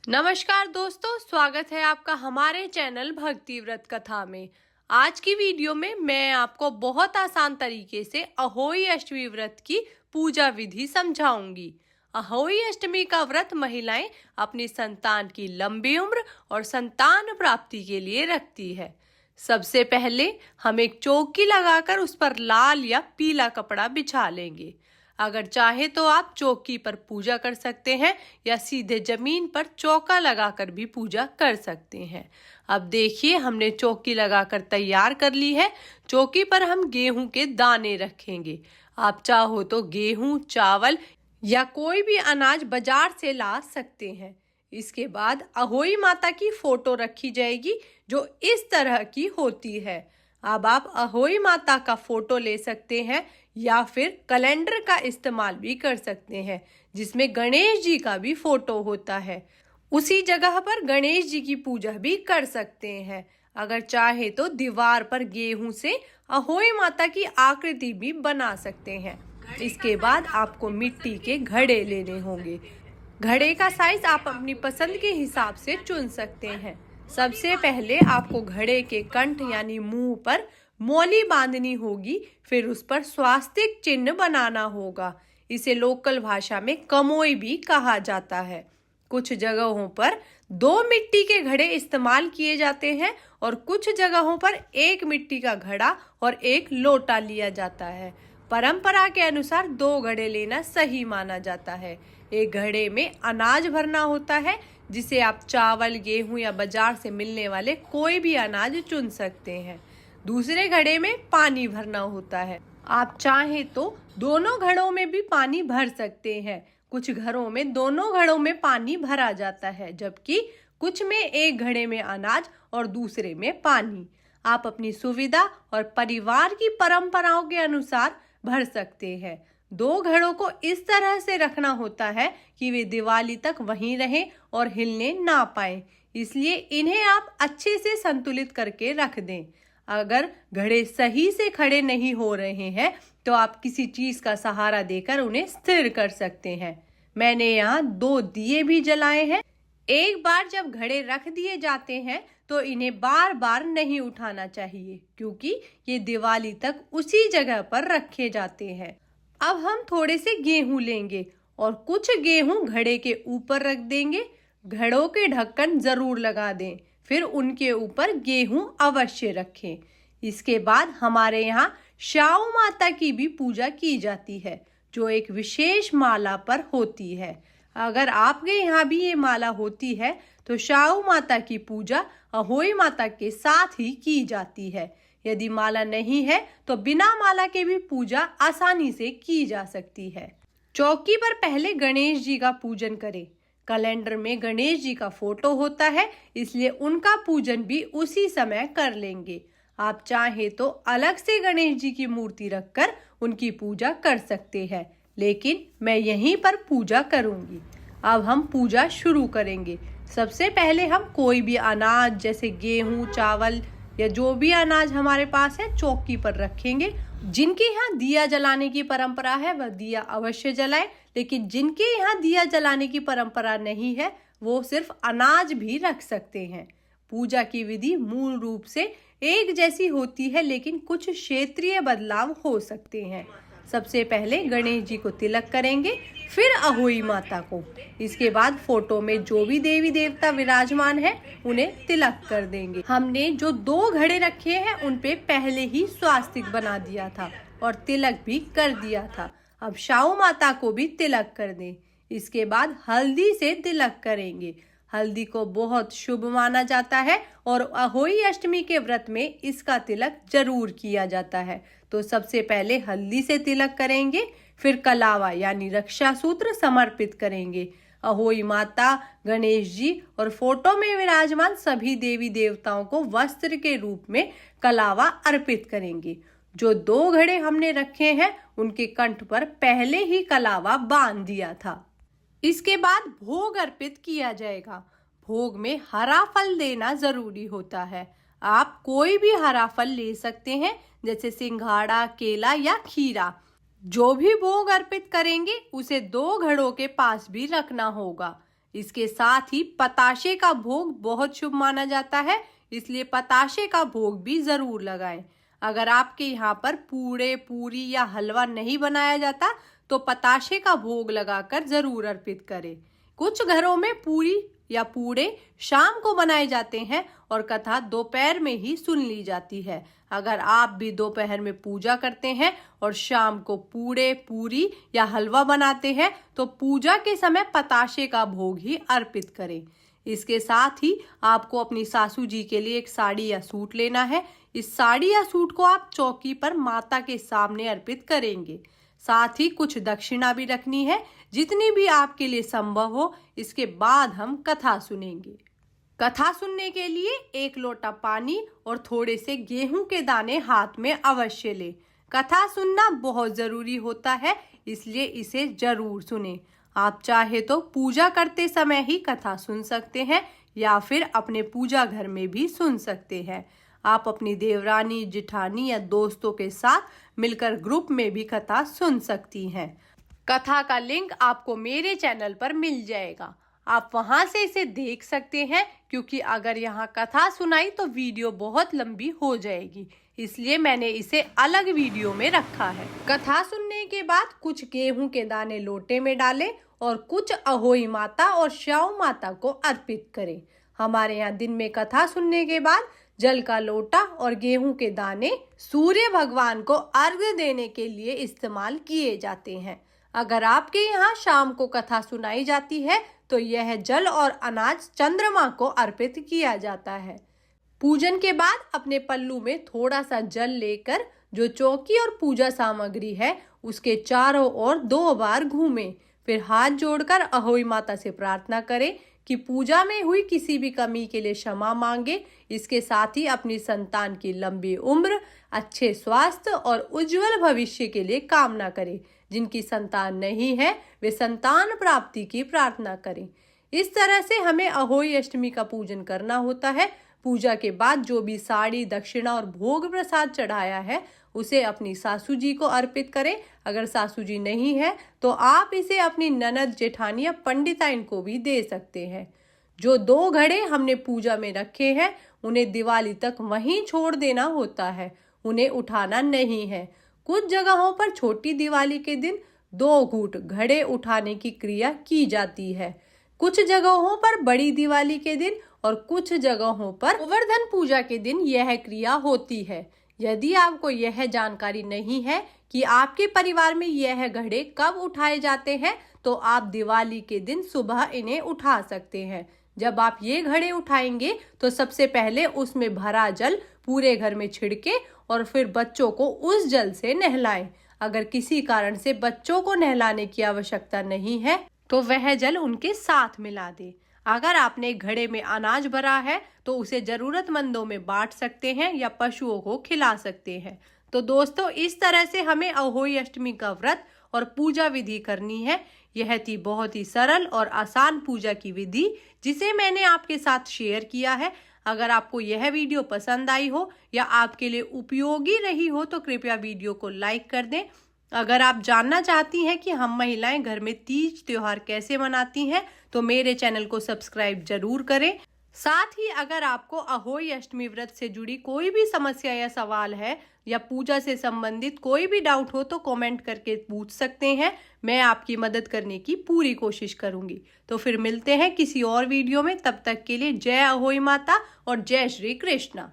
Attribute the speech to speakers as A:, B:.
A: नमस्कार दोस्तों, स्वागत है आपका हमारे चैनल भक्ति व्रत कथा में। आज की वीडियो में मैं आपको बहुत आसान तरीके से अहोई अष्टमी व्रत की पूजा विधि समझाऊंगी। अहोई अष्टमी का व्रत महिलाएं अपनी संतान की लंबी उम्र और संतान प्राप्ति के लिए रखती है। सबसे पहले हम एक चौकी लगाकर उस पर लाल या पीला कपड़ा बिछा लेंगे। अगर चाहे तो आप चौकी पर पूजा कर सकते हैं या सीधे जमीन पर चौका लगाकर भी पूजा कर सकते हैं। अब देखिए, हमने चौकी लगाकर तैयार कर ली है। चौकी पर हम गेहूं के दाने रखेंगे। आप चाहो तो गेहूं, चावल या कोई भी अनाज बाजार से ला सकते हैं। इसके बाद अहोई माता की फोटो रखी जाएगी जो इस तरह की होती है। अब आप अहोई माता का फोटो ले सकते हैं या फिर कैलेंडर का इस्तेमाल भी कर सकते हैं जिसमें गणेश जी का भी फोटो होता है। उसी जगह पर गणेश जी की पूजा भी कर सकते हैं। अगर चाहे तो दीवार पर गेहूं से अहोई माता की आकृति भी बना सकते हैं। इसके बाद आपको मिट्टी के घड़े लेने होंगे। घड़े का साइज आप अपनी पसंद के हिसाब से चुन सकते हैं। सबसे पहले आपको घड़े के कंठ यानी मुंह पर मौली बांधनी होगी, फिर उस पर स्वास्तिक चिन्ह बनाना होगा। इसे लोकल भाषा में कमोई भी कहा जाता है। कुछ जगहों पर 2 मिट्टी के घड़े इस्तेमाल किए जाते हैं और कुछ जगहों पर एक मिट्टी का घड़ा और एक लोटा लिया जाता है। परंपरा के अनुसार 2 घड़े लेना सही माना जाता है। एक घड़े में अनाज भरना होता है जिसे आप चावल, गेहूं या बाजार से मिलने वाले कोई भी अनाज चुन सकते हैं। दूसरे घड़े में पानी भरना होता है। आप चाहें तो दोनों घड़ों में भी पानी भर सकते हैं। कुछ घरों में दोनों घड़ों में पानी भरा जाता है, जबकि कुछ में एक घड़े में अनाज और दूसरे में पानी। आप अपनी सुविधा और परिवार की परंपराओं के अनुसार भर सकते हैं। 2 घड़ों को इस तरह से रखना होता है कि वे दिवाली तक वहीं रहें और हिलने ना पाए, इसलिए इन्हें आप अच्छे से संतुलित करके रख दें। अगर घड़े सही से खड़े नहीं हो रहे हैं तो आप किसी चीज का सहारा देकर उन्हें स्थिर कर सकते हैं। मैंने यहाँ 2 दिए भी जलाए हैं। एक बार जब घड़े रख दिए जाते हैं तो इन्हें बार बार नहीं उठाना चाहिए, क्योंकि ये दिवाली तक उसी जगह पर रखे जाते हैं। अब हम थोड़े से गेहूं लेंगे और कुछ गेहूं घड़े के ऊपर रख देंगे। घड़ों के ढक्कन जरूर लगा दें, फिर उनके ऊपर गेहूं अवश्य रखें। इसके बाद हमारे यहाँ शाऊ माता की भी पूजा की जाती है, जो एक विशेष माला पर होती है। अगर आपके यहाँ भी ये माला होती है तो शाऊ माता की पूजा अहोई माता के साथ ही की जाती है। यदि माला नहीं है तो बिना माला के भी पूजा आसानी से की जा सकती है। चौकी पर पहले गणेश जी का पूजन करें। कैलेंडर में गणेश जी का फोटो होता है, इसलिए उनका पूजन भी उसी समय कर लेंगे। आप चाहे तो अलग से गणेश जी की मूर्ति रखकर उनकी पूजा कर सकते हैं, लेकिन मैं यहीं पर पूजा करूंगी। अब हम पूजा शुरू करेंगे। सबसे पहले हम कोई भी अनाज जैसे गेहूं, चावल या जो भी अनाज हमारे पास है चौकी पर रखेंगे। जिनके यहाँ दिया जलाने की परंपरा है वह दिया अवश्य जलाए, लेकिन जिनके यहाँ दिया जलाने की परंपरा नहीं है वो सिर्फ अनाज भी रख सकते हैं। पूजा की विधि मूल रूप से एक जैसी होती है, लेकिन कुछ क्षेत्रीय बदलाव हो सकते हैं। सबसे पहले गणेश जी को तिलक करेंगे, फिर अहोई माता को। इसके बाद फोटो में जो भी देवी देवता विराजमान है उन्हें तिलक कर देंगे। हमने जो 2 घड़े रखे हैं उन पे पहले ही स्वास्तिक बना दिया था और तिलक भी कर दिया था। अब शाऊ माता को भी तिलक कर दें। इसके बाद हल्दी से तिलक करेंगे। हल्दी को बहुत शुभ माना जाता है और अहोई अष्टमी के व्रत में इसका तिलक जरूर किया जाता है। तो सबसे पहले हल्दी से तिलक करेंगे, फिर कलावा यानी रक्षा सूत्र समर्पित करेंगे। अहोई माता, गणेश जी और फोटो में विराजमान सभी देवी देवताओं को वस्त्र के रूप में कलावा अर्पित करेंगे। जो 2 घड़े हमने रखे हैं उनके कंठ पर पहले ही कलावा बांध दिया था। इसके बाद भोग अर्पित किया जाएगा। भोग में हरा फल देना जरूरी होता है। आप कोई भी हरा फल ले सकते हैं, जैसे सिंघाड़ा, केला या खीरा। जो भी भोग अर्पित करेंगे उसे 2 घड़ों के पास भी रखना होगा। इसके साथ ही पताशे का भोग बहुत शुभ माना जाता है, इसलिए पताशे का भोग भी जरूर लगाएं। अगर आपके यहाँ पर पूड़े, पूरी या हलवा नहीं बनाया जाता तो पताशे का भोग लगाकर जरूर अर्पित करें। कुछ घरों में पूरी या पूड़े शाम को बनाए जाते हैं और कथा दोपहर में ही सुन ली जाती है। अगर आप भी दोपहर में पूजा करते हैं और शाम को पूड़े, पूरी या हलवा बनाते हैं तो पूजा के समय पताशे का भोग ही अर्पित करें। इसके साथ ही आपको अपनी सासू जी के लिए एक साड़ी या सूट लेना है। इस साड़ी या सूट को आप चौकी पर माता के सामने अर्पित करेंगे। साथ ही कुछ दक्षिणा भी रखनी है, जितनी भी आपके लिए संभव हो। इसके बाद हम कथा सुनेंगे। कथा सुनने के लिए 1 लोटा पानी और थोड़े से गेहूं के दाने हाथ में अवश्य ले। कथा सुनना बहुत जरूरी होता है, इसलिए इसे जरूर सुने। आप चाहे तो पूजा करते समय ही कथा सुन सकते हैं या फिर अपने पूजा घर में भी सुन सकते हैं। आप अपनी देवरानी, जिठानी या दोस्तों के साथ मिलकर ग्रुप में भी कथा सुन सकती हैं। कथा का लिंक आपको मेरे चैनल पर मिल जाएगा, आप वहां से इसे देख सकते हैं, क्योंकि अगर यहाँ कथा सुनाई तो वीडियो बहुत लंबी हो जाएगी, इसलिए मैंने इसे अलग वीडियो में रखा है। कथा सुनने के बाद कुछ गेहूं के दाने लोटे में डालें और कुछ अहोई माता और श्याऊ माता को अर्पित करें। हमारे यहाँ दिन में कथा सुनने के बाद जल का लोटा और गेहूं के दाने सूर्य भगवान को अर्घ्य देने के लिए इस्तेमाल किए जाते हैं। अगर आपके यहाँ शाम को कथा सुनाई जाती है तो यह जल और अनाज चंद्रमा को अर्पित किया जाता है। पूजन के बाद अपने पल्लू में थोड़ा सा जल लेकर जो चौकी और पूजा सामग्री है उसके चारों ओर 2 बार घूमें। फिर हाथ जोड़कर अहोई माता से प्रार्थना करें कि पूजा में हुई किसी भी कमी के लिए क्षमा मांगे। इसके साथ ही अपनी संतान की लंबी उम्र, अच्छे स्वास्थ्य और उज्जवल भविष्य के लिए कामना करें। जिनकी संतान नहीं है वे संतान प्राप्ति की प्रार्थना करें। इस तरह से हमें अहोई अष्टमी का पूजन करना होता है। पूजा के बाद जो भी साड़ी, दक्षिणा और भोग प्रसाद चढ़ाया है उसे अपनी सासू जी को अर्पित करें। अगर सासू जी नहीं है तो आप इसे अपनी ननद, जेठानी या पंडिताइन को भी दे सकते हैं। जो 2 घड़े हमने पूजा में रखे हैं उन्हें दिवाली तक वहीं छोड़ देना होता है, उन्हें उठाना नहीं है। कुछ जगहों पर छोटी दिवाली के दिन 2 घूंट घड़े उठाने की क्रिया की जाती है। कुछ जगहों पर बड़ी दिवाली के दिन और कुछ जगहों पर गोवर्धन पूजा के दिन यह क्रिया होती है। यदि आपको यह जानकारी नहीं है कि आपके परिवार में यह घड़े कब उठाए जाते हैं तो आप दिवाली के दिन सुबह इन्हें उठा सकते हैं। जब आप ये घड़े उठाएंगे तो सबसे पहले उसमें भरा जल पूरे घर में छिड़के और फिर बच्चों को उस जल से नहलाएं। अगर किसी कारण से बच्चों को नहलाने की आवश्यकता नहीं है तो वह जल उनके साथ मिला दे। अगर आपने घड़े में अनाज भरा है तो उसे जरूरतमंदों में बांट सकते हैं या पशुओं को खिला सकते हैं। तो दोस्तों, इस तरह से हमें अहोई अष्टमी का व्रत और पूजा विधि करनी है। यह थी बहुत ही सरल और आसान पूजा की विधि जिसे मैंने आपके साथ शेयर किया है। अगर आपको यह वीडियो पसंद आई हो या आपके लिए उपयोगी रही हो तो कृपया वीडियो को लाइक कर दें। अगर आप जानना चाहती हैं कि हम महिलाएं घर में तीज त्योहार कैसे मनाती हैं तो मेरे चैनल को सब्सक्राइब जरूर करें। साथ ही अगर आपको अहोई अष्टमी व्रत से जुड़ी कोई भी समस्या या सवाल है या पूजा से संबंधित कोई भी डाउट हो तो कमेंट करके पूछ सकते हैं। मैं आपकी मदद करने की पूरी कोशिश करूंगी। तो फिर मिलते हैं किसी और वीडियो में। तब तक के लिए जय अहोई माता और जय श्री कृष्णा।